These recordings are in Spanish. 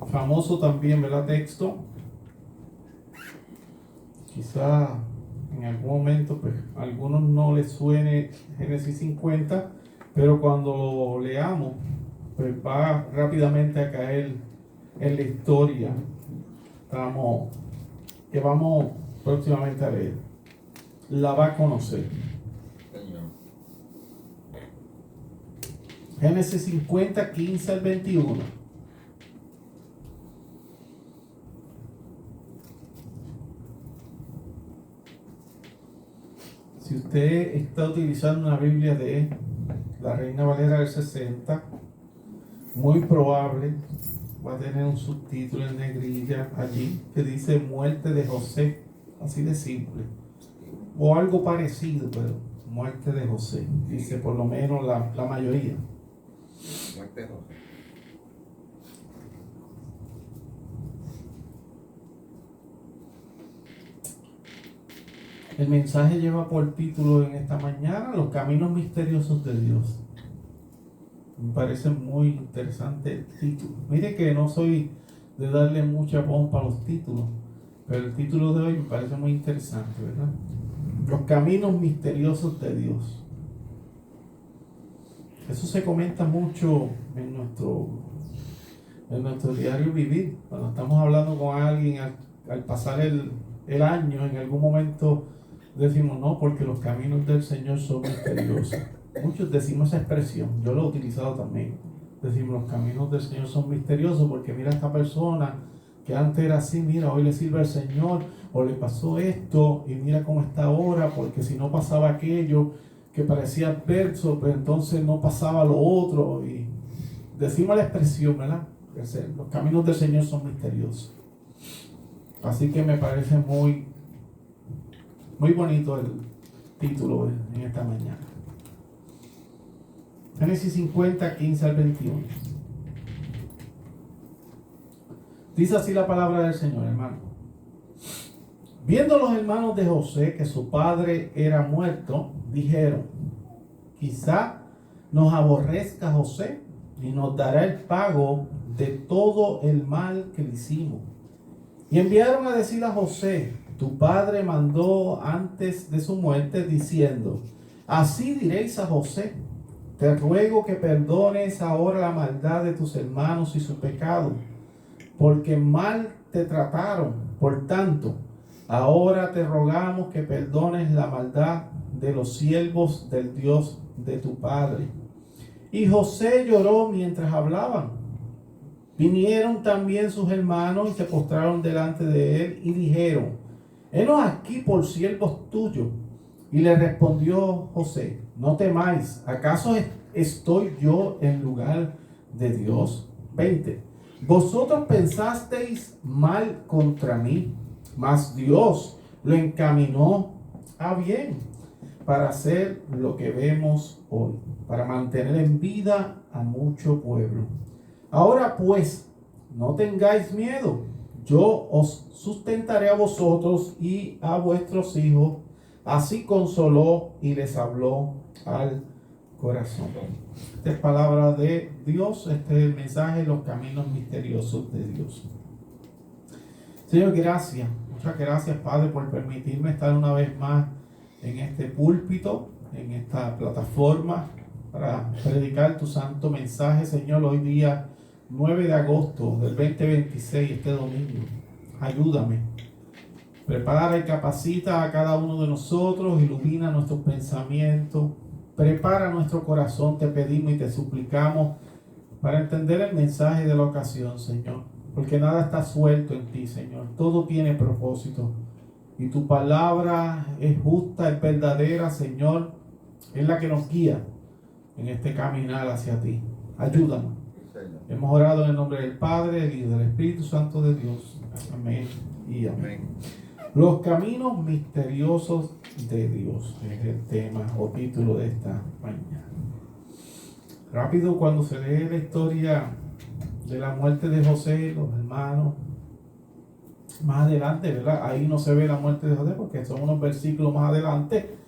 famoso también, ¿verdad? Texto. Quizá en algún momento, pues, a algunos no les suene Génesis 50, pero cuando lo leamos, pues va rápidamente a caer en la historia que vamos próximamente a leer. La va a conocer. Génesis 50, 15 al 21. Si usted está utilizando una Biblia de la Reina Valera del 60, muy probable va a tener un subtítulo en negrilla allí que dice muerte de José, así de simple, o algo parecido, pero muerte de José, dice por lo menos la mayoría. Muerte de José. El mensaje lleva por título en esta mañana Los caminos misteriosos de Dios. Me parece muy interesante el título. Mire que no soy de darle mucha pompa a los títulos, pero el título de hoy me parece muy interesante, ¿verdad? Los caminos misteriosos de Dios. Eso se comenta mucho en nuestro diario vivir. Cuando estamos hablando con alguien, al pasar el año, en algún momento decimos, no, porque los caminos del Señor son misteriosos. Muchos decimos esa expresión, yo lo he utilizado también. Decimos, los caminos del Señor son misteriosos porque mira a esta persona que antes era así, mira, hoy le sirve al Señor, o le pasó esto, y mira cómo está ahora, porque si no pasaba aquello que parecía adverso, pero entonces no pasaba lo otro. Y decimos la expresión, ¿verdad? Los caminos del Señor son misteriosos. Así que me parece muy bonito el título en esta mañana. Génesis 50, 15 al 21. Dice así la palabra del Señor, hermano. Viendo los hermanos de José que su padre era muerto, dijeron, quizá nos aborrezca José y nos dará el pago de todo el mal que le hicimos. Y enviaron a decir a José, tu padre mandó antes de su muerte diciendo, así diréis a José, te ruego que perdones ahora la maldad de tus hermanos y su pecado, porque mal te trataron. Por tanto, ahora te rogamos que perdones la maldad de los siervos del Dios de tu padre. Y José lloró mientras hablaban. Vinieron también sus hermanos y se postraron delante de él y dijeron, henos aquí por siervos tuyos. Y le respondió José, no temáis, ¿acaso estoy yo en lugar de Dios? 20. Vosotros pensasteis mal contra mí, mas Dios lo encaminó a bien para hacer lo que vemos hoy, para mantener en vida a mucho pueblo. Ahora pues, no tengáis miedo, yo os sustentaré a vosotros y a vuestros hijos. Así consoló y les habló al corazón. Esta es palabra de Dios, este es el mensaje, los caminos misteriosos de Dios. Señor, gracias, muchas gracias, Padre, por permitirme estar una vez más en este púlpito, en esta plataforma, para predicar tu santo mensaje, Señor, hoy día 9 de agosto del 2026, este domingo. Ayúdame. Prepara y capacita a cada uno de nosotros, ilumina nuestros pensamientos, prepara nuestro corazón, te pedimos y te suplicamos para entender el mensaje de la ocasión, Señor, porque nada está suelto en ti, Señor, todo tiene propósito y tu palabra es justa, es verdadera, Señor, es la que nos guía en este caminar hacia ti. Ayúdanos. Hemos orado en el nombre del Padre, del Hijo y del Espíritu Santo de Dios. Amén y amén. Los caminos misteriosos de Dios es el tema o título de esta mañana. Rápido, cuando se lee la historia de la muerte de José, los hermanos, más adelante, ¿verdad? Ahí no se ve la muerte de José porque son unos versículos más adelante,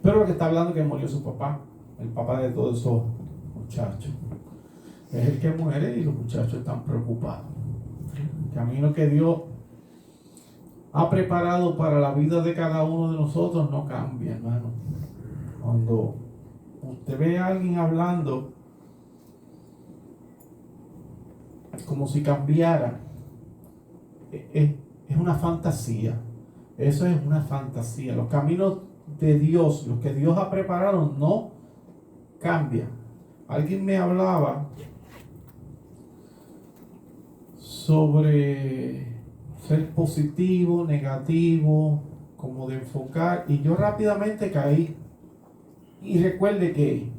pero lo que está hablando es que murió su papá, el papá de todos esos muchachos. Es el que muere y los muchachos están preocupados. camino que Dios ha preparado para la vida de cada uno de nosotros no cambia, hermano. Cuando usted ve a alguien hablando como si cambiara, es una fantasía. Eso es una fantasía. Los caminos de Dios, los que Dios ha preparado, no cambian. Alguien me hablaba sobre ser positivo, negativo, como de enfocar, y yo rápidamente caí. Y recuerde que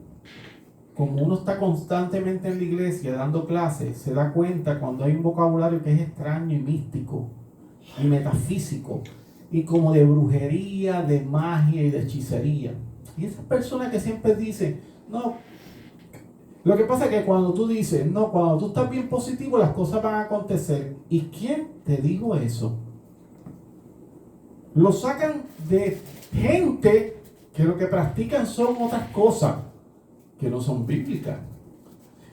como uno está constantemente en la iglesia dando clases, se da cuenta cuando hay un vocabulario que es extraño y místico y metafísico y como de brujería, de magia y de hechicería. Y esas personas que siempre dicen, no, lo que pasa es que cuando tú dices, no, cuando tú estás bien positivo las cosas van a acontecer. ¿Y quién te dijo eso? Lo sacan de gente que lo que practican son otras cosas que no son bíblicas.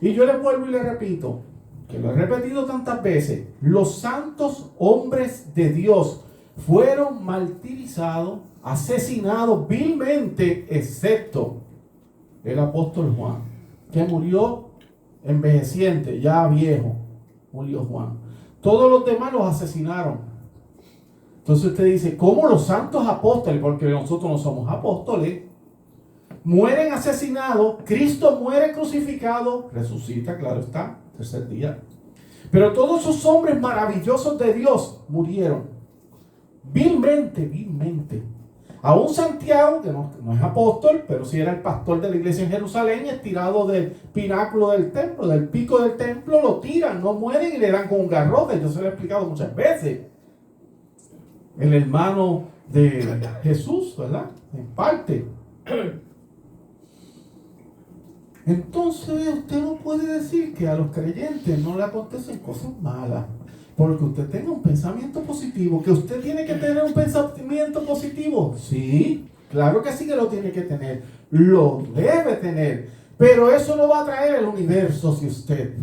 Y yo le vuelvo y le repito, que lo he repetido tantas veces, los santos hombres de Dios fueron martirizados, asesinados vilmente, excepto el apóstol Juan, que murió envejeciente, ya viejo, murió Juan. Todos los demás los asesinaron. Entonces usted dice, ¿cómo los santos apóstoles? Porque nosotros no somos apóstoles. Mueren asesinados, Cristo muere crucificado, resucita, claro está, tercer día. Pero todos esos hombres maravillosos de Dios murieron. Vilmente. Aún Santiago, que no es apóstol, pero sí era el pastor de la iglesia en Jerusalén, estirado del pináculo del templo, del pico del templo, lo tiran, no mueren y le dan con un garrote. Yo se lo he explicado muchas veces. El hermano de Jesús, ¿verdad? En parte. Entonces usted no puede decir que a los creyentes no le acontecen cosas malas, porque usted tenga un pensamiento positivo. ¿Que usted tiene que tener un pensamiento positivo? Sí, claro que sí que lo tiene que tener, lo debe tener, pero eso no va a traer el universo si usted...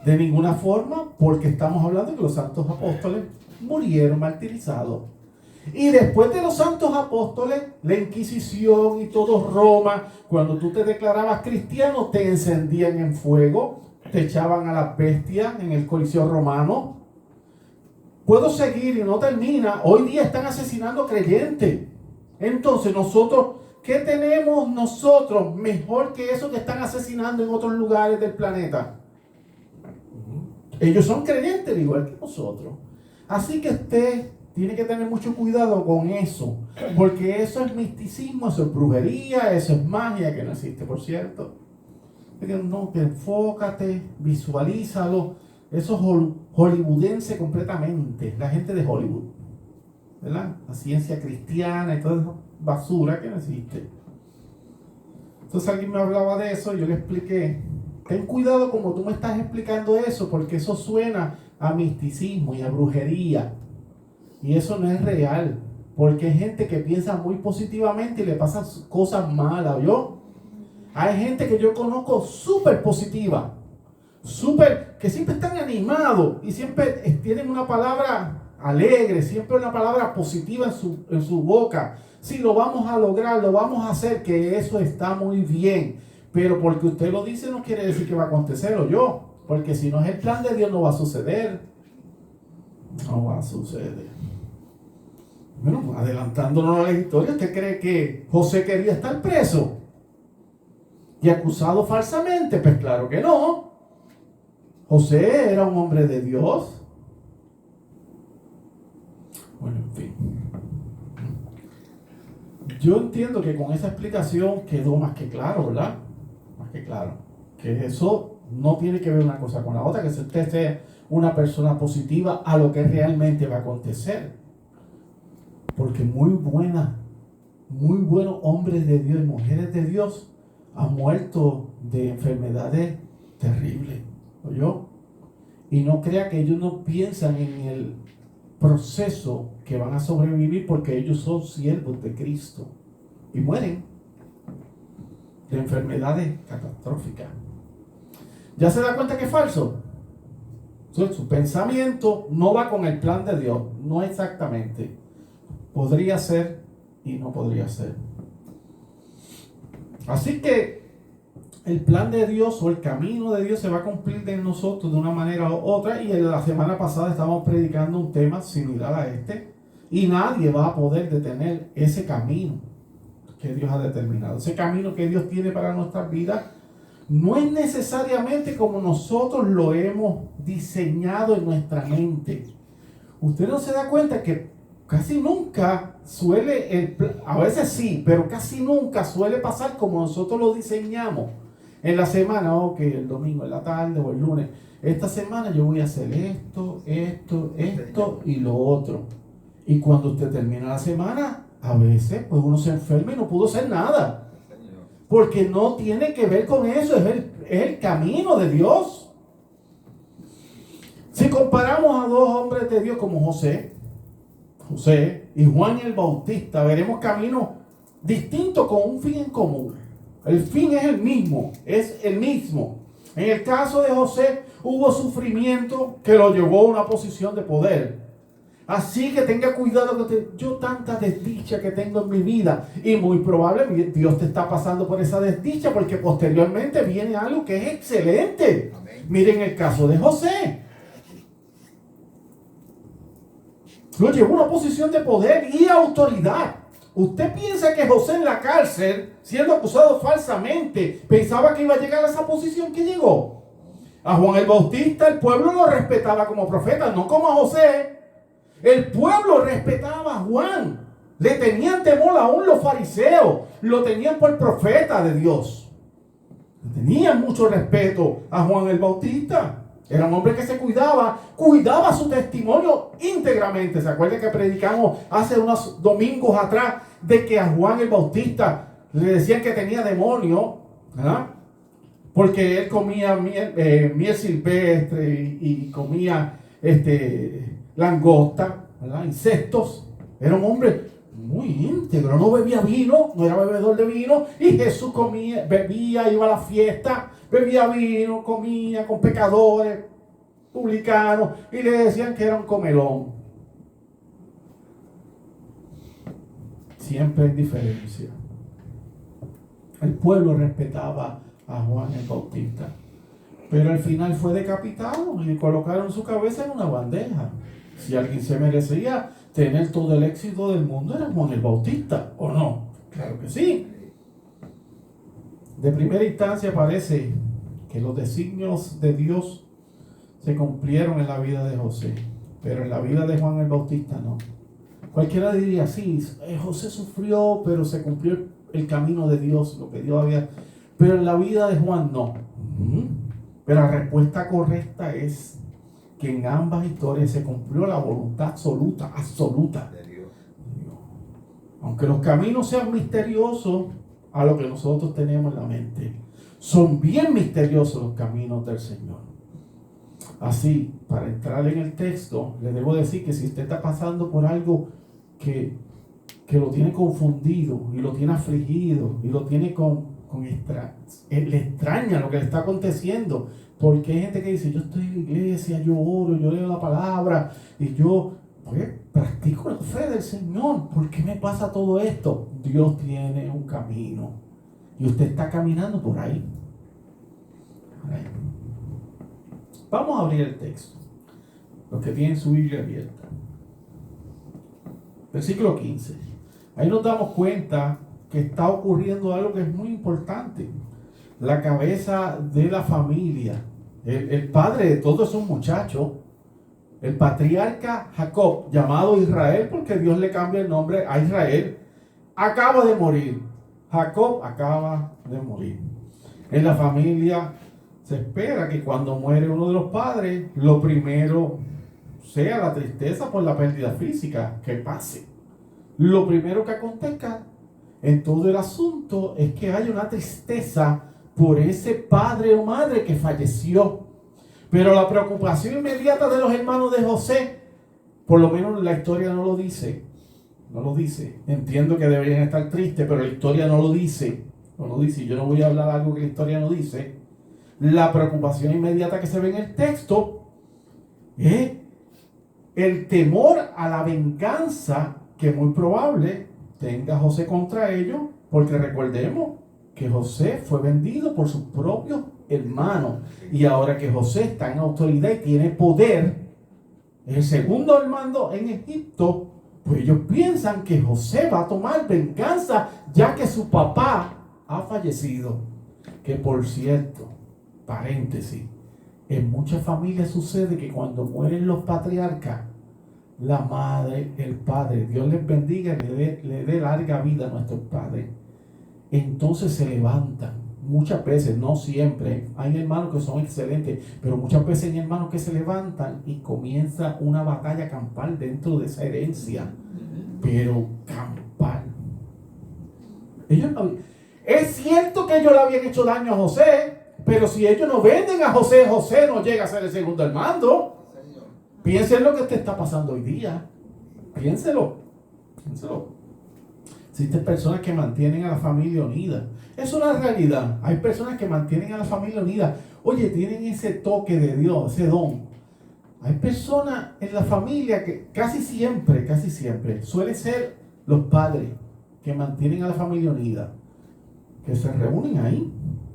De ninguna forma, porque estamos hablando de que los santos apóstoles murieron martirizados. Y después de los santos apóstoles, la Inquisición y todo Roma, cuando tú te declarabas cristiano, te encendían en fuego, te echaban a las bestias en el Coliseo Romano. Puedo seguir y no termina. Hoy día están asesinando creyentes. Entonces nosotros, ¿qué tenemos nosotros mejor que eso que están asesinando en otros lugares del planeta? Ellos son creyentes igual que nosotros. Así que usted tiene que tener mucho cuidado con eso, porque eso es misticismo, eso es brujería, eso es magia, que no existe, por cierto. No, que enfócate, visualízalo. Eso es hollywoodense completamente, la gente de Hollywood, ¿verdad? La ciencia cristiana y toda esa basura que no existe. Entonces alguien me hablaba de eso y yo le expliqué, ten cuidado como tú me estás explicando eso, porque eso suena a misticismo y a brujería. Y eso no es real, porque hay gente que piensa muy positivamente y le pasan cosas malas, ¿yo? Hay gente que yo conozco súper positiva, que siempre están animados y siempre tienen una palabra alegre, siempre una palabra positiva en su boca. Sí, lo vamos a lograr, lo vamos a hacer, que eso está muy bien. Pero porque usted lo dice no quiere decir que va a acontecer, o yo. Porque si no es el plan de Dios no va a suceder. No va a suceder. Bueno, adelantándonos a la historia, ¿usted cree que José quería estar preso y acusado falsamente? Pues claro que no. José era un hombre de Dios. Bueno, en fin. Yo entiendo que con esa explicación quedó más que claro, ¿verdad? Más que claro. Que eso no tiene que ver una cosa con la otra, que si usted sea una persona positiva a lo que realmente va a acontecer. Porque muy buenos hombres de Dios y mujeres de Dios han muerto de enfermedades terribles, ¿oyó? Y no crea que ellos no piensan en el proceso que van a sobrevivir, porque ellos son siervos de Cristo y mueren de enfermedades catastróficas. ¿Ya se da cuenta que es falso? Entonces, su pensamiento no va con el plan de Dios, no exactamente. Podría ser y no podría ser. Así que el plan de Dios o el camino de Dios se va a cumplir en nosotros de una manera u otra. Y en la semana pasada estábamos predicando un tema similar a este. Y nadie va a poder detener ese camino que Dios ha determinado. Ese camino que Dios tiene para nuestras vidas no es necesariamente como nosotros lo hemos diseñado en nuestra mente. Usted no se da cuenta que casi nunca suele, a veces sí, pero casi nunca suele pasar como nosotros lo diseñamos. En la semana, ok, el domingo en la tarde o el lunes, esta semana yo voy a hacer esto y lo otro. Y cuando usted termina la semana, a veces pues uno se enferma y no pudo hacer nada. Porque no tiene que ver con eso, es el camino de Dios. Si comparamos a dos hombres de Dios como José y Juan el Bautista, veremos caminos distintos con un fin en común. El fin es el mismo, En el caso de José hubo sufrimiento que lo llevó a una posición de poder. Así que tenga cuidado yo tanta desdicha que tengo en mi vida, y muy probable Dios te está pasando por esa desdicha porque posteriormente viene algo que es excelente. Amén. Miren el caso de José. Lo llevó a una posición de poder y autoridad. ¿Usted piensa que José en la cárcel, siendo acusado falsamente, pensaba que iba a llegar a esa posición que llegó? A Juan el Bautista el pueblo lo respetaba como profeta, no como a José. El pueblo respetaba a Juan. Le tenían temor aún los fariseos. Lo tenían por profeta de Dios. Tenían mucho respeto a Juan el Bautista. Era un hombre que se cuidaba su testimonio íntegramente. ¿Se acuerdan que predicamos hace unos domingos atrás de que a Juan el Bautista le decían que tenía demonio? ¿Verdad? Porque él comía miel silvestre y comía langosta, ¿verdad? Insectos. Era un hombre muy íntegro, no bebía vino, no era bebedor de vino. Y Jesús bebía, iba a la fiesta, bebía vino, comía con pecadores, publicanos, y le decían que era un comelón. Siempre hay diferencia. El pueblo respetaba a Juan el Bautista, pero al final fue decapitado y colocaron su cabeza en una bandeja. Si alguien se merecía tener todo el éxito del mundo, era Juan el Bautista, ¿o no? Claro que sí. De primera instancia parece que los designios de Dios se cumplieron en la vida de José, pero en la vida de Juan el Bautista no. Cualquiera diría, sí, José sufrió, pero se cumplió el camino de Dios, lo que Dios había. Pero en la vida de Juan no. Pero la respuesta correcta es que en ambas historias se cumplió la voluntad absoluta de Dios. Aunque los caminos sean misteriosos a lo que nosotros tenemos en la mente, son bien misteriosos los caminos del Señor. Así, para entrar en el texto, le debo decir que si usted está pasando por algo que lo tiene confundido y lo tiene afligido y lo tiene le extraña lo que le está aconteciendo, porque hay gente que dice, yo estoy en la iglesia, yo oro, yo leo la palabra y yo practico la fe del Señor, ¿por qué me pasa todo esto? Dios tiene un camino y usted está caminando por ahí. Vamos a abrir el texto, los que tienen su Biblia abierta. Versículo 15. Ahí nos damos cuenta que está ocurriendo algo que es muy importante. La cabeza de la familia, el padre de todos esos muchachos, el patriarca Jacob, llamado Israel, porque Dios le cambia el nombre a Israel, acaba de morir. Jacob acaba de morir. En la familia se espera que cuando muere uno de los padres, lo primero sea la tristeza por la pérdida física que pase. Lo primero que acontezca en todo el asunto es que haya una tristeza por ese padre o madre que falleció. Pero la preocupación inmediata de los hermanos de José, por lo menos la historia no lo dice. Entiendo que deberían estar tristes, pero la historia no lo dice. Yo no voy a hablar de algo que la historia no dice. La preocupación inmediata que se ve en el texto el temor a la venganza que muy probable tenga José contra ellos, porque recordemos que José fue vendido por sus propios hermanos, y ahora que José está en autoridad y tiene poder, es el segundo al mando en Egipto, pues ellos piensan que José va a tomar venganza ya que su papá ha fallecido. Que por cierto, paréntesis, en muchas familias sucede que cuando mueren los patriarcas, la madre, el padre, Dios les bendiga y le dé larga vida a nuestros padres, entonces se levantan. Muchas veces, no siempre, hay hermanos que son excelentes, pero muchas veces hay hermanos que se levantan y comienza una batalla campal dentro de esa herencia, pero campal. Es cierto que ellos le habían hecho daño a José, pero si ellos no venden a José, José no llega a ser el segundo al mando. Piensen lo que te está pasando hoy día. Piénselo. Existen personas que mantienen a la familia unida. Es una realidad. Hay personas que mantienen a la familia unida. Oye, tienen ese toque de Dios, ese don. Hay personas en la familia que casi siempre, suele ser los padres que mantienen a la familia unida, que se reúnen ahí,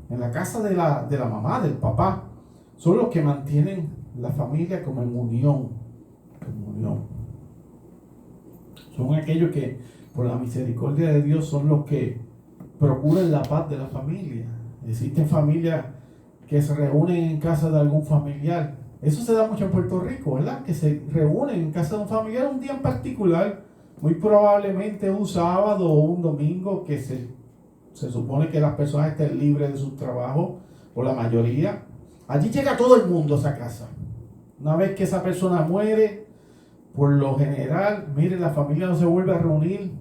en la casa de la mamá, del papá. Son los que mantienen la familia como en unión. Son aquellos que, por la misericordia de Dios, son los que procuran la paz de la familia. Existen familias que se reúnen en casa de algún familiar. Eso se da mucho en Puerto Rico, ¿verdad? Que se reúnen en casa de un familiar un día en particular, muy probablemente un sábado o un domingo, que se supone que las personas estén libres de su trabajo, o la mayoría. Allí llega todo el mundo a esa casa. Una vez que esa persona muere, por lo general, mire, la familia no se vuelve a reunir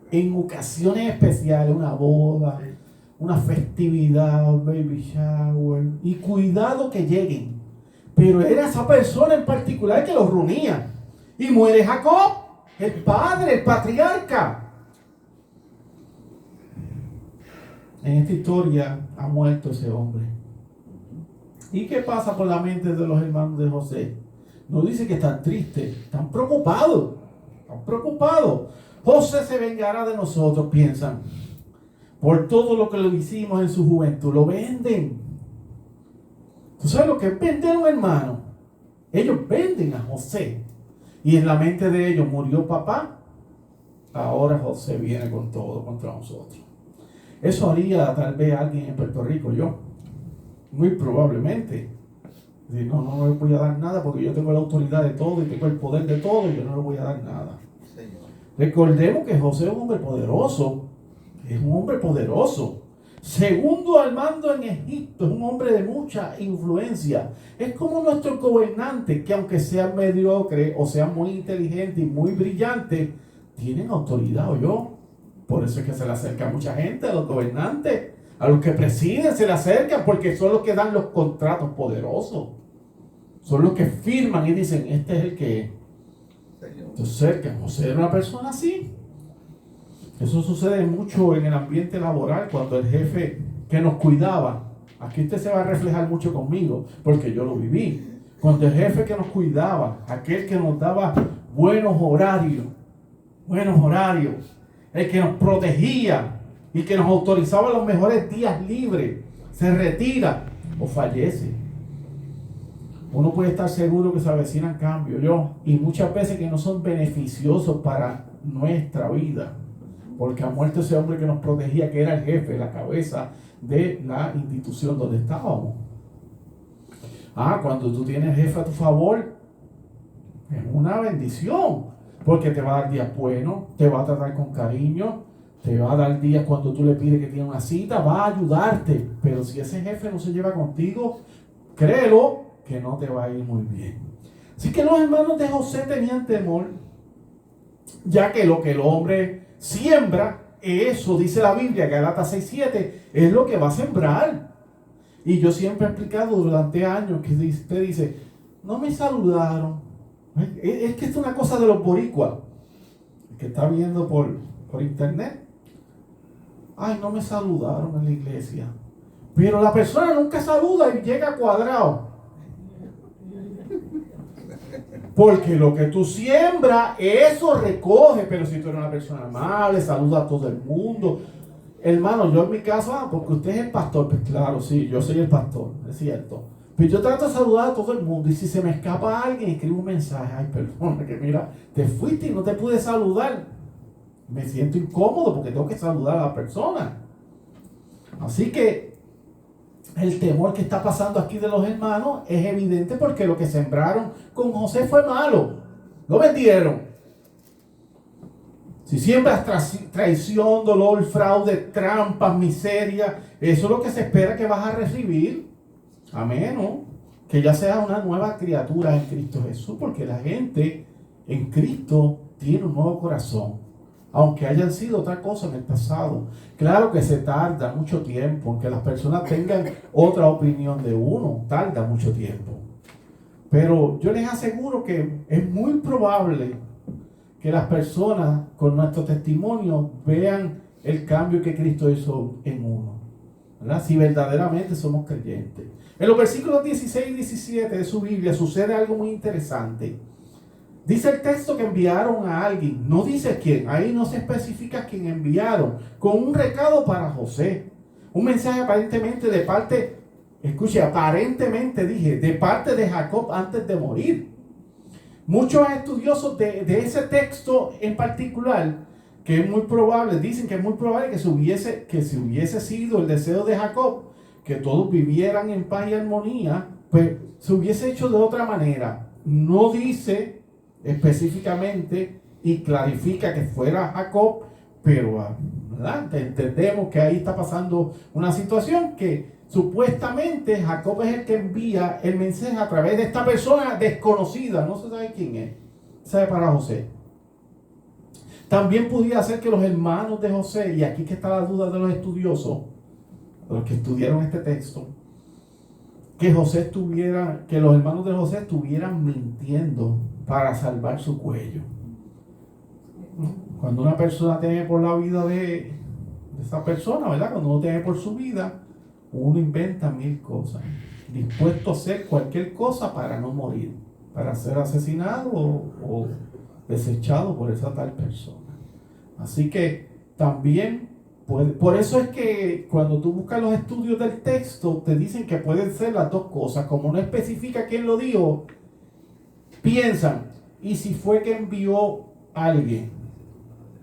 en ocasiones especiales, una boda, una festividad, un baby shower, y cuidado que lleguen. Pero era esa persona en particular que los reunía. Y muere Jacob, el padre, el patriarca. En esta historia ha muerto ese hombre. ¿Y qué pasa por la mente de los hermanos de José? No dice que están tristes, están preocupados. José se vengará de nosotros, piensan, por todo lo que lo hicimos en su juventud. Lo venden. ¿Tú sabes lo que es vender a un hermano? Ellos venden a José. Y en la mente de ellos murió papá. Ahora José viene con todo contra nosotros. Eso haría tal vez alguien en Puerto Rico, yo. Muy probablemente. No le voy a dar nada porque yo tengo la autoridad de todo y tengo el poder de todo y yo no le voy a dar nada. Señor. Recordemos que José es un hombre poderoso. Segundo al mando en Egipto, es un hombre de mucha influencia. Es como nuestro gobernante, que aunque sean mediocre o sean muy inteligentes y muy brillantes, tienen autoridad, ¿o yo? Por eso es que se le acerca mucha gente a los gobernantes. A los que presiden se le acercan porque son los que dan los contratos poderosos. Son los que firman y dicen, este es el que es. Entonces cercan. José era una persona así. Eso sucede mucho en el ambiente laboral, cuando el jefe que nos cuidaba, aquí usted se va a reflejar mucho conmigo, porque yo lo viví. Cuando el jefe que nos cuidaba, aquel que nos daba buenos horarios, el que nos protegía, y que nos autorizaba los mejores días libres, se retira o fallece. Uno puede estar seguro que se avecinan cambios, y muchas veces que no son beneficiosos para nuestra vida, porque ha muerto ese hombre que nos protegía, que era el jefe, la cabeza de la institución donde estábamos. Cuando tú tienes jefe a tu favor, es una bendición, porque te va a dar días buenos, te va a tratar con cariño, te va a dar días cuando tú le pides que tiene una cita, va a ayudarte. Pero si ese jefe no se lleva contigo, créelo que no te va a ir muy bien. Así que los hermanos de José tenían temor, ya que lo que el hombre siembra, eso dice la Biblia, Gálatas 6:7, es lo que va a sembrar. Y yo siempre he explicado durante años que usted dice, no me saludaron. Es que es una cosa de los boricuas, que está viendo por internet. No me saludaron en la iglesia. Pero la persona nunca saluda y llega cuadrado. Porque lo que tú siembras, eso recoge. Pero si tú eres una persona amable, saluda a todo el mundo. Hermano, yo en mi caso, porque usted es el pastor. Pues claro, sí, yo soy el pastor, es cierto. Pero yo trato de saludar a todo el mundo. Y si se me escapa alguien, escribo un mensaje. Ay, perdona, que mira, te fuiste y no te pude saludar. Me siento incómodo porque tengo que saludar a la persona. Así que el temor que está pasando aquí de los hermanos es evidente porque lo que sembraron con José fue malo. Lo vendieron. Si siembras traición, dolor, fraude, trampas, miseria, eso es lo que se espera que vas a recibir. A menos que ya seas una nueva criatura en Cristo Jesús, porque la gente en Cristo tiene un nuevo corazón. Aunque hayan sido otra cosa en el pasado. Claro que se tarda mucho tiempo en que las personas tengan otra opinión de uno. Tarda mucho tiempo. Pero yo les aseguro que es muy probable que las personas con nuestro testimonio vean el cambio que Cristo hizo en uno, ¿verdad? Si verdaderamente somos creyentes. En los versículos 16 y 17 de su Biblia sucede algo muy interesante. Dice el texto que enviaron a alguien, no dice quién, ahí no se especifica quién enviaron, con un recado para José. Un mensaje aparentemente de parte, escuche, aparentemente dije, de parte de Jacob antes de morir. Muchos estudiosos de ese texto en particular, que es muy probable, dicen que es muy probable que si hubiese sido el deseo de Jacob, que todos vivieran en paz y armonía, pues se hubiese hecho de otra manera. No dice específicamente y clarifica que fuera Jacob, pero ¿verdad? Entendemos que ahí está pasando una situación que supuestamente Jacob es el que envía el mensaje a través de esta persona desconocida, no se sabe quién es, sabe para José. También pudiera ser que los hermanos de José, y aquí que está la duda de los estudiosos, de los que estudiaron este texto, que los hermanos de José estuvieran mintiendo para salvar su cuello. Cuando una persona teme por la vida de esa persona, ¿verdad? Cuando uno teme por su vida, uno inventa mil cosas, dispuesto a hacer cualquier cosa para no morir, para ser asesinado o desechado por esa tal persona. Así que también por eso es que cuando tú buscas los estudios del texto, te dicen que pueden ser las dos cosas. Como no especifica quién lo dijo, piensan, ¿y si fue que envió a alguien?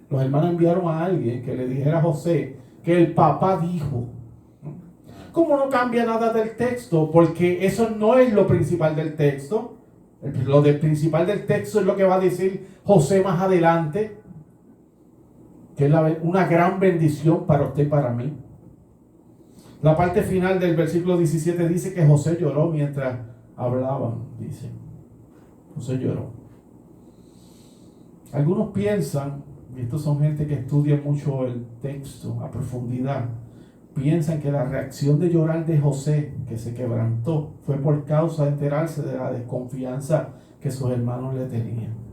Los hermanos enviaron a alguien que le dijera a José que el papá dijo. ¿Cómo no cambia nada del texto? Porque eso no es lo principal del texto. Lo principal del texto es lo que va a decir José más adelante, que es una gran bendición para usted y para mí. La parte final del versículo 17 dice que José lloró mientras hablaban, dice. José lloró. Algunos piensan, y estos son gente que estudia mucho el texto a profundidad, piensan que la reacción de llorar de José, que se quebrantó, fue por causa de enterarse de la desconfianza que sus hermanos le tenían.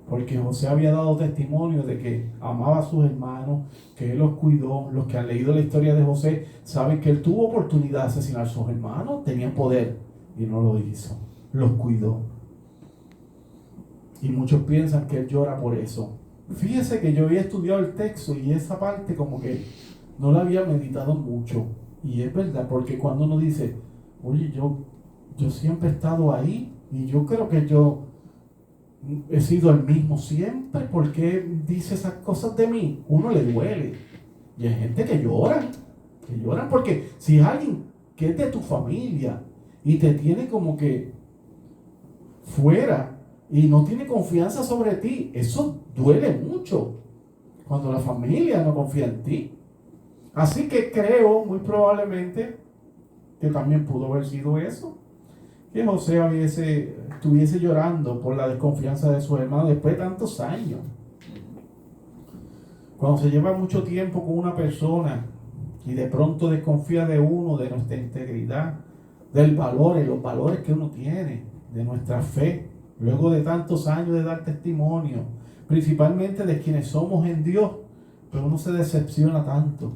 Porque José había dado testimonio de que amaba a sus hermanos, que él los cuidó. Los que han leído la historia de José saben que él tuvo oportunidad de asesinar a sus hermanos, tenían poder y no lo hizo, los cuidó. Y muchos piensan que él llora por eso. Fíjese que yo había estudiado el texto y esa parte como que no la había meditado mucho. Y es verdad, porque cuando uno dice, oye, yo siempre he estado ahí y yo creo que yo he sido el mismo siempre, ¿por qué dice esas cosas de mí? Uno le duele. Y hay gente que lloran porque si es alguien que es de tu familia y te tiene como que fuera y no tiene confianza sobre ti, eso duele mucho cuando la familia no confía en ti. Así que creo muy probablemente que también pudo haber sido eso, que José estuviese llorando por la desconfianza de su hermano después de tantos años. Cuando se lleva mucho tiempo con una persona y de pronto desconfía de uno, de nuestra integridad, del valor, y los valores que uno tiene, de nuestra fe, luego de tantos años de dar testimonio, principalmente de quienes somos en Dios, pero uno se decepciona tanto.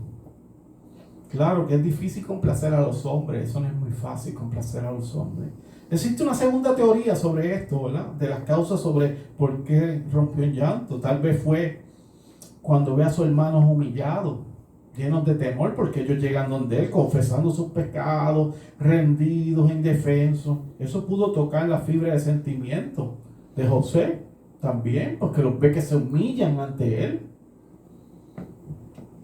Claro que es difícil complacer a los hombres, eso no es muy fácil complacer a los hombres. Existe una segunda teoría sobre esto, ¿verdad? De las causas sobre por qué rompió en llanto. Tal vez fue cuando ve a sus hermanos humillados, llenos de temor, porque ellos llegan donde él, confesando sus pecados, rendidos, indefensos. Eso pudo tocar la fibra de sentimiento de José también, porque los ve que se humillan ante él.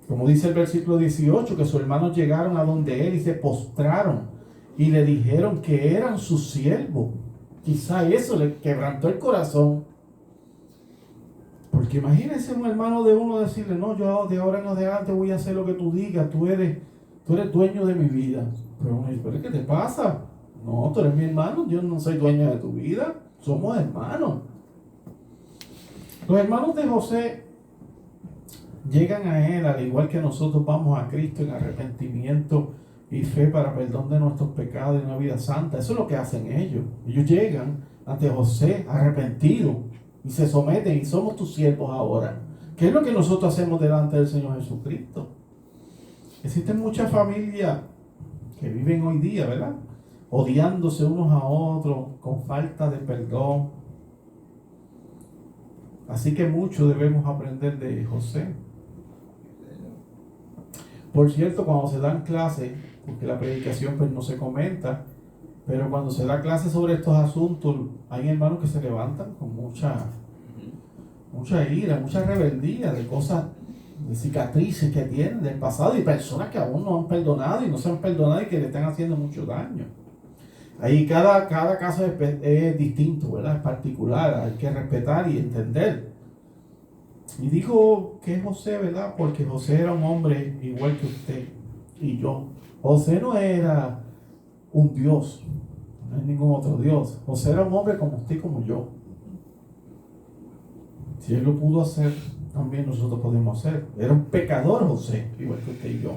Como dice el versículo 18, que sus hermanos llegaron a donde él y se postraron y le dijeron que eran sus siervos. Quizá eso le quebrantó el corazón. Porque imagínense un hermano de uno decirle, no, yo de ahora en adelante voy a hacer lo que tú digas, tú eres dueño de mi vida. Pero uno dice, ¿pero qué te pasa? No, tú eres mi hermano, yo no soy dueño de tu vida, somos hermanos. Los hermanos de José llegan a él, al igual que nosotros vamos a Cristo en arrepentimiento y fe para perdón de nuestros pecados y una vida santa. Eso es lo que hacen ellos. Ellos llegan ante José arrepentidos y se someten y somos tus siervos ahora. ¿Qué es lo que nosotros hacemos delante del Señor Jesucristo? Existen muchas familias que viven hoy día, ¿verdad? Odiándose unos a otros, con falta de perdón. Así que mucho debemos aprender de José. Por cierto, cuando se dan clases, porque la predicación pues no se comenta, pero cuando se da clases sobre estos asuntos, hay hermanos que se levantan con mucha ira, mucha rebeldía de cosas, de cicatrices que tienen del pasado y personas que aún no han perdonado y no se han perdonado y que le están haciendo mucho daño. Ahí cada caso es distinto, ¿verdad? Es particular, hay que respetar y entender. Y digo que es José, ¿verdad? Porque José era un hombre igual que usted y yo. José no era un Dios, no es ningún otro Dios. José era un hombre como usted y como yo. Si él lo pudo hacer, también nosotros podemos hacer. Era un pecador José, igual que usted y yo.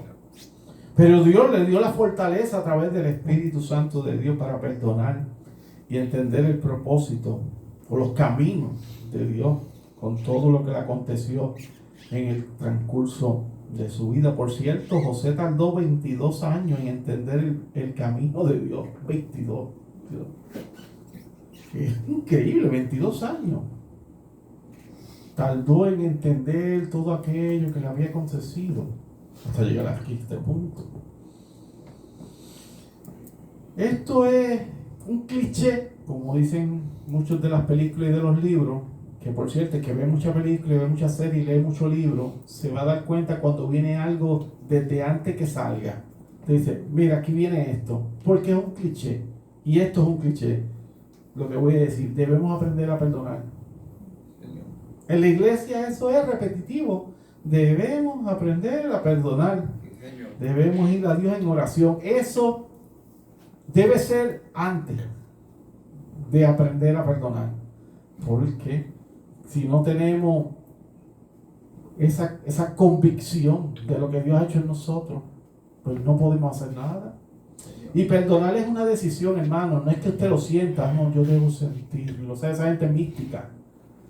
Pero Dios le dio la fortaleza a través del Espíritu Santo de Dios para perdonar y entender el propósito o los caminos de Dios con todo lo que le aconteció en el transcurso de su vida. Por cierto, José tardó 22 años en entender el camino de Dios. 22. Es increíble, 22 años. Tardó en entender todo aquello que le había acontecido hasta llegar aquí a este punto. Esto es un cliché, como dicen muchos de las películas y de los libros, que por cierto, el que ve muchas películas, ve muchas series y lee muchos libros, se va a dar cuenta cuando viene algo desde antes que salga. Te dice, mira, aquí viene esto, porque es un cliché, y esto es un cliché. Lo que voy a decir, debemos aprender a perdonar. En la iglesia eso es repetitivo. Debemos aprender a perdonar. Debemos ir a Dios en oración. Eso debe ser antes de aprender a perdonar. Porque si no tenemos esa convicción de lo que Dios ha hecho en nosotros, pues no podemos hacer nada. Y perdonar es una decisión, hermano. No es que usted lo sienta, no, yo debo sentirlo. O sea, esa gente mística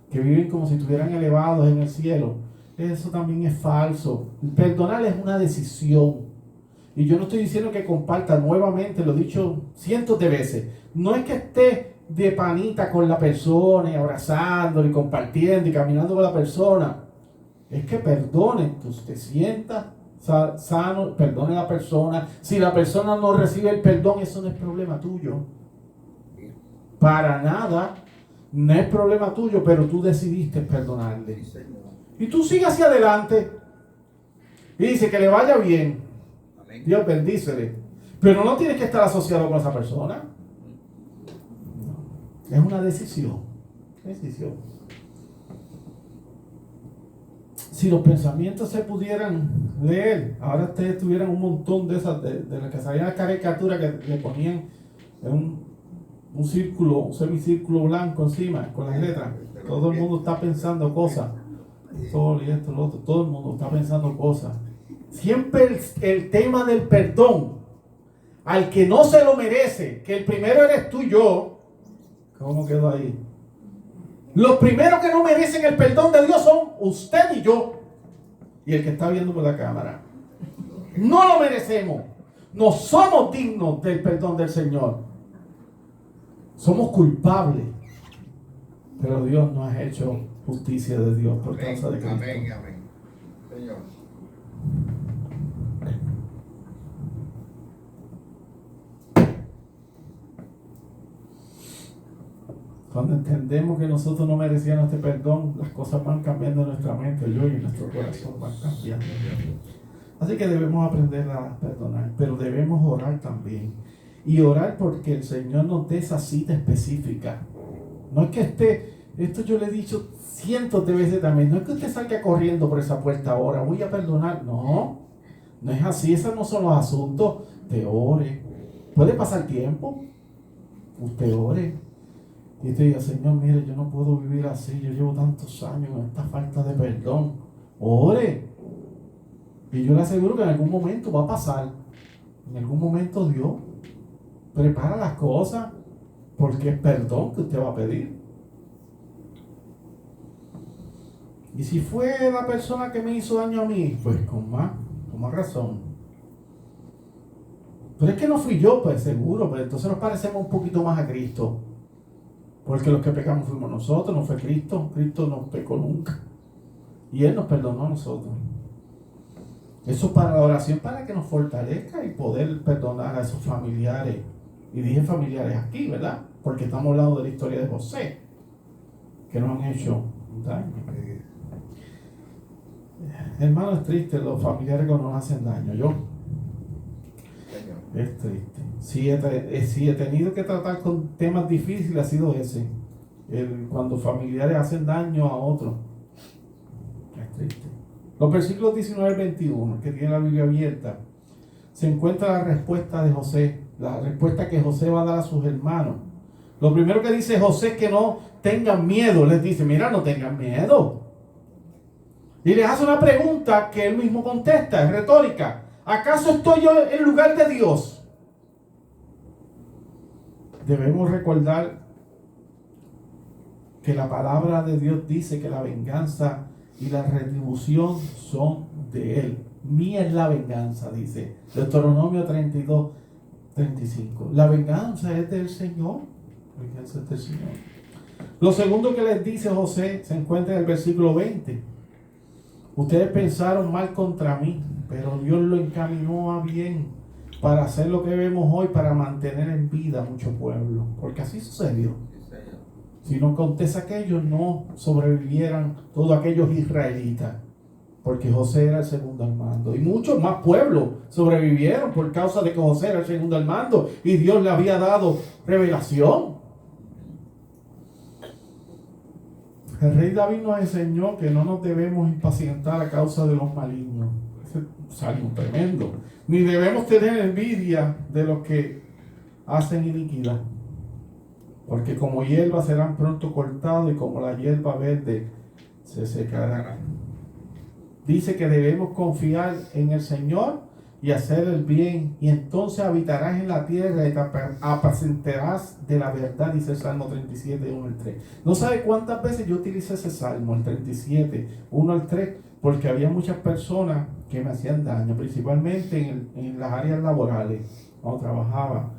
que viven como si estuvieran elevados en el cielo, eso también es falso. Perdonar es una decisión. Y yo no estoy diciendo que comparta nuevamente, lo he dicho cientos de veces. No es que esté de panita con la persona y abrazándolo y compartiendo y caminando con la persona. Es que perdone, que usted sienta sano, perdone a la persona. Si la persona no recibe el perdón, eso no es problema tuyo. Para nada. No es problema tuyo, pero tú decidiste perdonarle. Y tú sigues hacia adelante. Y dice que le vaya bien. Dios bendícele. Pero no tienes que estar asociado con esa persona. Es una decisión. Si los pensamientos se pudieran leer, ahora ustedes tuvieran un montón de esas, de las que salían las caricaturas que le ponían en un círculo, un semicírculo blanco encima, con las letras. Todo el mundo está pensando cosas. Todo y esto, lo otro. Todo el mundo está pensando cosas. Siempre el tema del perdón al que no se lo merece, que el primero eres tú y yo. ¿Cómo quedó ahí? Los primeros que no merecen el perdón de Dios son usted y yo. Y el que está viendo por la cámara. No lo merecemos. No somos dignos del perdón del Señor. Somos culpables. Pero Dios no ha hecho justicia de Dios por causa de Cristo. Amén, amén. Señor. Cuando entendemos que nosotros no merecíamos este perdón, las cosas van cambiando en nuestra mente, yo y en nuestro corazón van cambiando. Así que debemos aprender a perdonar, pero debemos orar también. Y orar porque el Señor nos dé esa cita específica. No es que esto yo le he dicho cientos de veces también, no es que usted salga corriendo por esa puerta ahora, voy a perdonar. No es así, esos no son los asuntos. Te ore. Puede pasar tiempo, usted ore. Y te diga, Señor, mire, yo no puedo vivir así, yo llevo tantos años con esta falta de perdón. Ore. Y yo le aseguro que en algún momento va a pasar. En algún momento Dios prepara las cosas, porque es perdón que usted va a pedir. Y si fue la persona que me hizo daño a mí, pues con más razón. Pero es que no fui yo, pues seguro, pues entonces nos parecemos un poquito más a Cristo. Porque los que pecamos fuimos nosotros, no fue Cristo. Cristo no pecó nunca. Y Él nos perdonó a nosotros. Eso para la oración, para que nos fortalezca y poder perdonar a esos familiares. Y dije familiares aquí, ¿verdad? Porque estamos hablando de la historia de José, que nos han hecho daño. Hermano, es triste los familiares cuando nos hacen daño. Es triste. Si he tenido que tratar con temas difíciles, ha sido ese. Cuando familiares hacen daño a otros. Es triste. Los versículos 19 al 21, que tiene la Biblia abierta, se encuentra la respuesta de José, la respuesta que José va a dar a sus hermanos. Lo primero que dice José es que no tengan miedo. Les dice, mira, no tengan miedo. Y les hace una pregunta que él mismo contesta, es retórica. ¿Acaso estoy yo en lugar de Dios? Debemos recordar que la palabra de Dios dice que la venganza y la retribución son de Él. Mía es la venganza, dice Deuteronomio 32:35. La venganza es del Señor. La venganza es del Señor. Lo segundo que les dice José se encuentra en el versículo 20. Ustedes pensaron mal contra mí, pero Dios lo encaminó a bien para hacer lo que vemos hoy, para mantener en vida a mucho pueblo. Porque así sucedió. Si no acontece aquello, no sobrevivieran todos aquellos israelitas, porque José era el segundo al mando. Y muchos más pueblos sobrevivieron por causa de que José era el segundo al mando y Dios le había dado revelación. El rey David nos enseñó que no nos debemos impacientar a causa de los malignos. Ese es algo tremendo. Ni debemos tener envidia de los que hacen iniquidad, porque como hierba serán pronto cortados y como la hierba verde se secarán. Dice que debemos confiar en el Señor y hacer el bien, y entonces habitarás en la tierra y te apacentarás de la verdad, dice el Salmo 37, 1 al 3. No sabe cuántas veces yo utilicé ese Salmo, el 37, 1 al 3, porque había muchas personas que me hacían daño, principalmente en las áreas laborales, cuando trabajaba.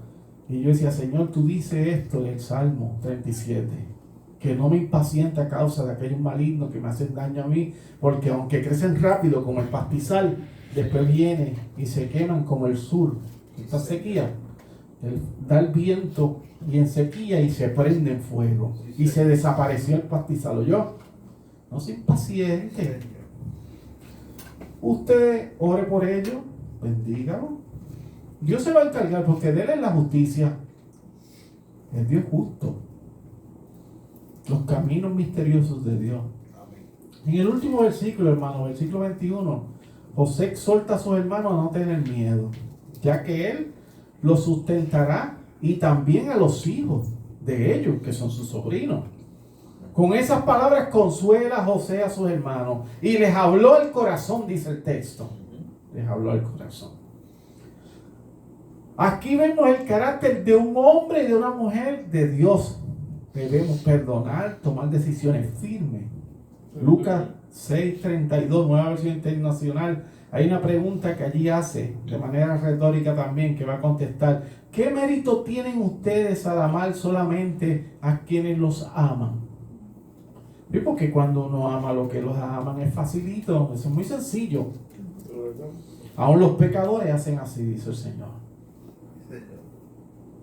Y yo decía, Señor, tú dices esto en el Salmo 37, que no me impacienta a causa de aquellos malignos que me hacen daño a mí, porque aunque crecen rápido como el pastizal, después vienen y se queman como el sur. Esta sequía, da el viento y en sequía y se prende en fuego. Y se desapareció el pastizal. ¿Oyó? No se impaciente. Usted ore por ellos, bendígalo. Dios se va a encargar, porque de Él es la justicia. Es Dios justo. Los caminos misteriosos de Dios. En el último versículo, hermano, versículo 21, José exhorta a sus hermanos a no tener miedo, ya que Él los sustentará y también a los hijos de ellos, que son sus sobrinos. Con esas palabras consuela José a sus hermanos y les habló el corazón, dice el texto. Les habló el corazón. Aquí vemos el carácter de un hombre y de una mujer de Dios. Debemos perdonar, tomar decisiones firmes. Lucas 6:32, nueva versión internacional, hay una pregunta que allí hace, de manera retórica también, que va a contestar. ¿Qué mérito tienen ustedes al amar solamente a quienes los aman? ¿Sí? Porque cuando uno ama a los que los aman es facilito, eso es muy sencillo. Aún los pecadores hacen así, dice el Señor.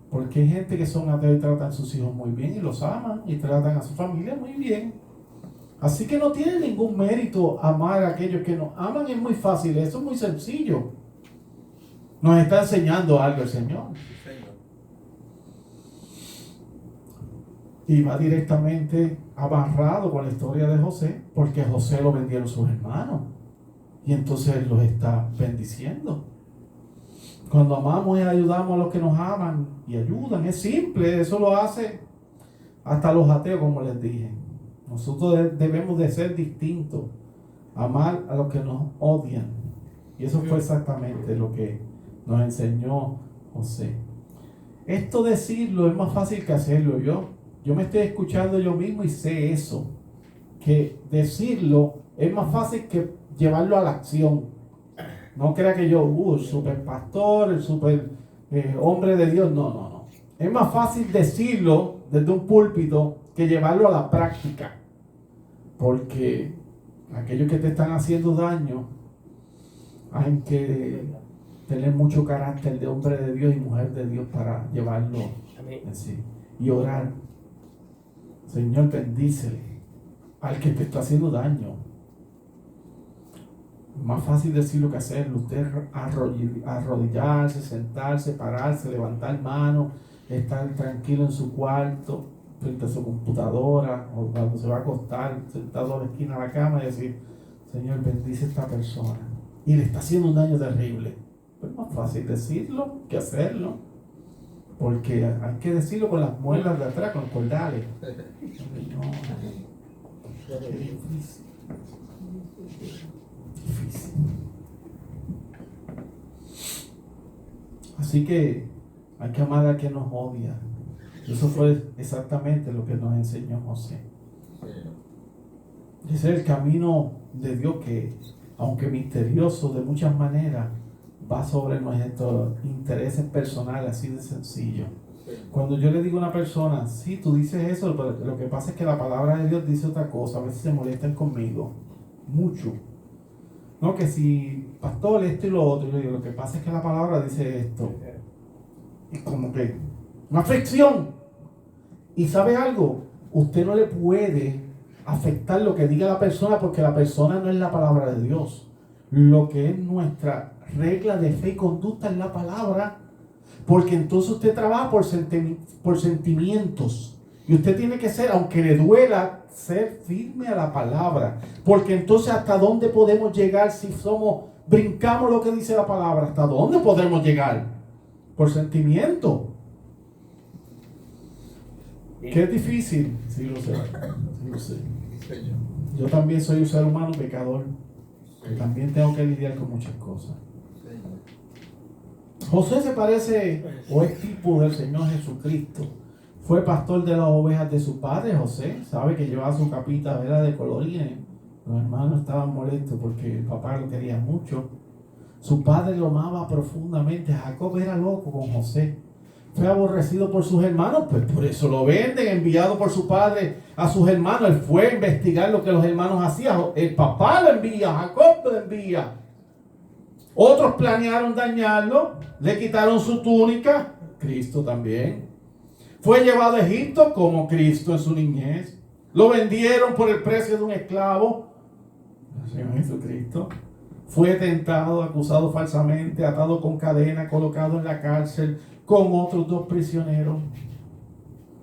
Porque hay gente que son ateos y tratan a sus hijos muy bien y los aman y tratan a su familia muy bien. Así que no tiene ningún mérito amar a aquellos que nos aman, es muy fácil, eso es muy sencillo. Nos está enseñando algo el Señor. Y va directamente amarrado con la historia de José, porque José lo vendieron sus hermanos. Y entonces Él los está bendiciendo. Cuando amamos y ayudamos a los que nos aman y ayudan, es simple, eso lo hace hasta los ateos, como les dije. Nosotros debemos de ser distintos, amar a los que nos odian. Y eso fue exactamente lo que nos enseñó José. Esto decirlo es más fácil que hacerlo. Yo me estoy escuchando yo mismo y sé eso, que decirlo es más fácil que llevarlo a la acción. No crea que yo, el super pastor, el super hombre de Dios. No. Es más fácil decirlo desde un púlpito que llevarlo a la práctica. Porque aquellos que te están haciendo daño, hay que tener mucho carácter de hombre de Dios y mujer de Dios para llevarlo así. Y orar. Señor, bendícele al que te está haciendo daño. Más fácil decirlo que hacerlo. Usted arrodillarse, sentarse, pararse, levantar manos, estar tranquilo en su cuarto, frente a su computadora, o cuando se va a acostar, sentado a la esquina de la cama y decir, Señor, bendice a esta persona. Y le está haciendo un daño terrible. Es más fácil decirlo que hacerlo. Porque hay que decirlo con las muelas de atrás, con los cordales. No, es difícil. Así que hay que amar a quien nos odia. Eso fue exactamente lo que nos enseñó José. Ese es el camino de Dios que, aunque misterioso de muchas maneras, va sobre nuestros intereses personales, así de sencillo. Cuando yo le digo a una persona, sí, tú dices eso, pero lo que pasa es que la palabra de Dios dice otra cosa, a veces se molestan conmigo, mucho. No, que si, pastor, esto y lo otro, yo le digo, lo que pasa es que la palabra dice esto. Y como que, una fricción. Y ¿sabe algo? Usted no le puede afectar lo que diga la persona, porque la persona no es la palabra de Dios. Lo que es nuestra regla de fe y conducta es la palabra, porque entonces usted trabaja por sentimientos, y usted tiene que ser, aunque le duela, ser firme a la palabra, porque entonces hasta dónde podemos llegar si brincamos lo que dice la palabra, hasta dónde podemos llegar, por sentimiento. Que es difícil, sí lo sé. Yo también soy un ser humano pecador, que también tengo que lidiar con muchas cosas. José se parece o es tipo del Señor Jesucristo. Fue pastor de las ovejas de su padre José. Sabe que llevaba su capita, ¿verdad?, de colorines. Los hermanos estaban molestos porque el papá lo quería mucho. Su padre lo amaba profundamente. Jacob era loco con José. Fue aborrecido por sus hermanos, pues por eso lo venden, enviado por su padre a sus hermanos. Él fue a investigar lo que los hermanos hacían. El papá lo envía, Jacob lo envía. Otros planearon dañarlo, le quitaron su túnica, Cristo también. Fue llevado a Egipto como Cristo en su niñez. Lo vendieron por el precio de un esclavo, el Señor Jesucristo. Fue tentado, acusado falsamente, atado con cadena, colocado en la cárcel con otros 2 prisioneros.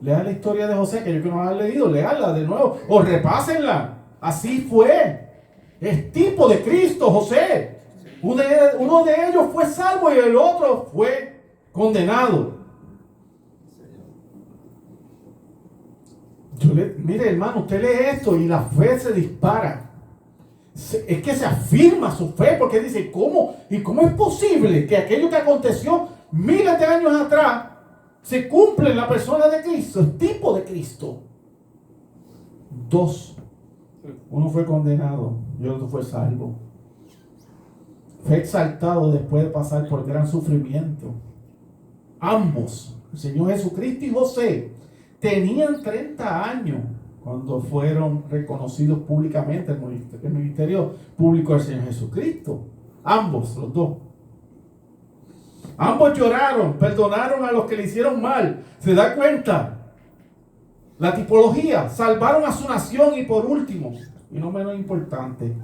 Lean la historia de José, que yo que no la han leído, leanla de nuevo o repásenla. Así fue. Es tipo de Cristo, José. Uno de ellos fue salvo y el otro fue condenado. Mire, hermano, usted lee esto y la fe se dispara. Es que se afirma su fe, porque dice, ¿cómo? ¿Y cómo es posible que aquello que aconteció miles de años atrás se cumple en la persona de Cristo, el tipo de Cristo? 2. Uno fue condenado y el otro fue salvo. fue exaltado después de pasar por gran sufrimiento. Ambos, el Señor Jesucristo y José, tenían 30 años cuando fueron reconocidos públicamente el ministerio público del Señor Jesucristo. Ambos, los dos. Ambos lloraron, perdonaron a los que le hicieron mal. ¿Se da cuenta? La tipología, salvaron a su nación y por último, y no menos importante,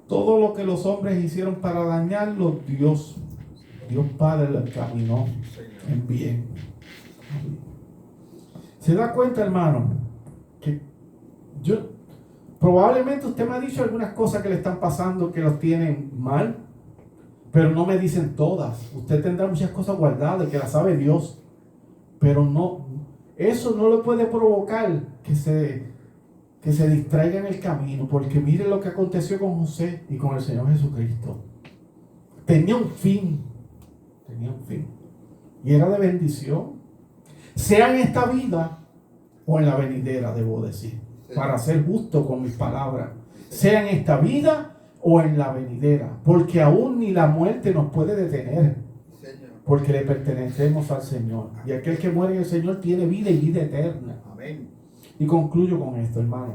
todo lo que los hombres hicieron para dañarlo, Dios Padre lo encaminó en bien. ¿Se da cuenta, hermano? Que probablemente usted me ha dicho algunas cosas que le están pasando que los tienen mal, pero no me dicen todas. Usted tendrá muchas cosas guardadas que las sabe Dios, pero no, eso no le puede provocar que se distraiga en el camino, porque mire lo que aconteció con José y con el Señor Jesucristo. Tenía un fin, y era de bendición, sea en esta vida o en la venidera, debo decir, para ser justo con mis palabras, sea en esta vida o en la venidera, porque aún ni la muerte nos puede detener, porque le pertenecemos al Señor, y aquel que muere en el Señor tiene vida y vida eterna. Amén. Y concluyo con esto, hermano.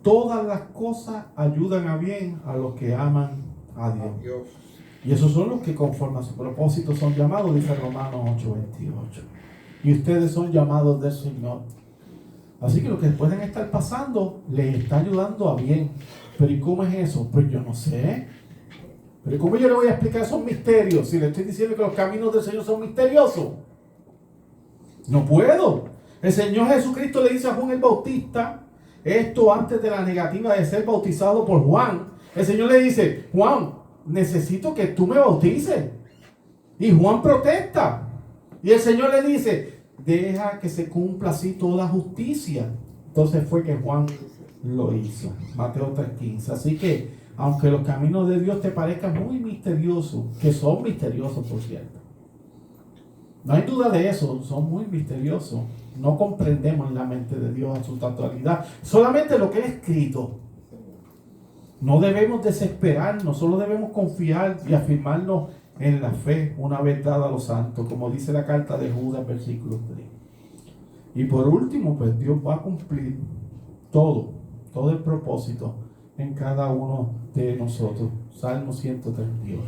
Todas las cosas ayudan a bien a los que aman a Dios. Y esos son los que conforme a su propósito son llamados, dice Romanos 8:28. Y ustedes son llamados del Señor. Así que lo que pueden estar pasando les está ayudando a bien. Pero ¿y cómo es eso? Pues yo no sé. Pero ¿cómo yo le voy a explicar esos misterios si le estoy diciendo que los caminos del Señor son misteriosos? No puedo. El Señor Jesucristo le dice a Juan el Bautista, esto antes de la negativa de ser bautizado por Juan. El Señor le dice, Juan, necesito que tú me bautices. Y Juan protesta. Y el Señor le dice, deja que se cumpla así toda justicia. Entonces fue que Juan lo hizo. Mateo 3:15. Así que, aunque los caminos de Dios te parezcan muy misteriosos, que son misteriosos por cierto, no hay duda de eso, son muy misteriosos. No comprendemos la mente de Dios en su totalidad, solamente lo que es escrito. No debemos desesperarnos, solo debemos confiar y afirmarnos en la fe una vez dada a los santos, como dice la carta de Judas, versículo 3. Y por último, pues Dios va a cumplir todo el propósito en cada uno de nosotros. Salmo 138.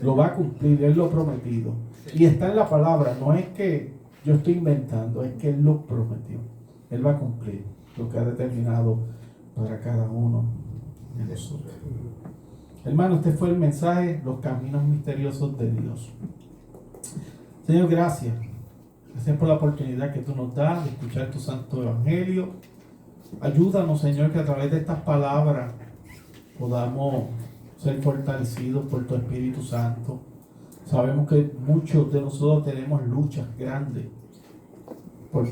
Lo va a cumplir, Él lo ha prometido. Y está en la palabra, no es que yo estoy inventando, es que Él lo prometió. Él va a cumplir lo que ha determinado para cada uno de nosotros. Hermano, este fue el mensaje, los caminos misteriosos de Dios. Señor, gracias. Gracias por la oportunidad que tú nos das de escuchar tu santo evangelio. Ayúdanos, Señor, que a través de estas palabras podamos ser fortalecidos por tu Espíritu Santo. Sabemos que muchos de nosotros tenemos luchas grandes por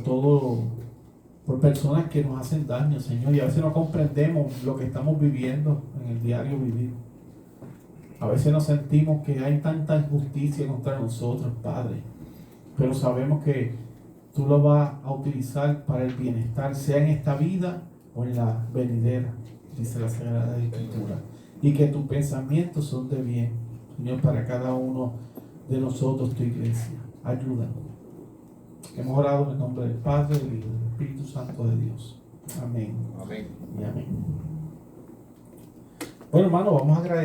personas que nos hacen daño, Señor, y a veces no comprendemos lo que estamos viviendo en el diario vivir. A veces nos sentimos que hay tanta injusticia contra nosotros, Padre, pero sabemos que tú lo vas a utilizar para el bienestar, sea en esta vida o en la venidera, dice la Sagrada Escritura, y que tus pensamientos son de bien, Señor, para cada uno de nosotros, tu iglesia. Ayúdanos. Hemos orado en el nombre del Padre, del Hijo y del Espíritu Santo de Dios. Amén. Amén. Y amén. Bueno, hermano, vamos a agradecer.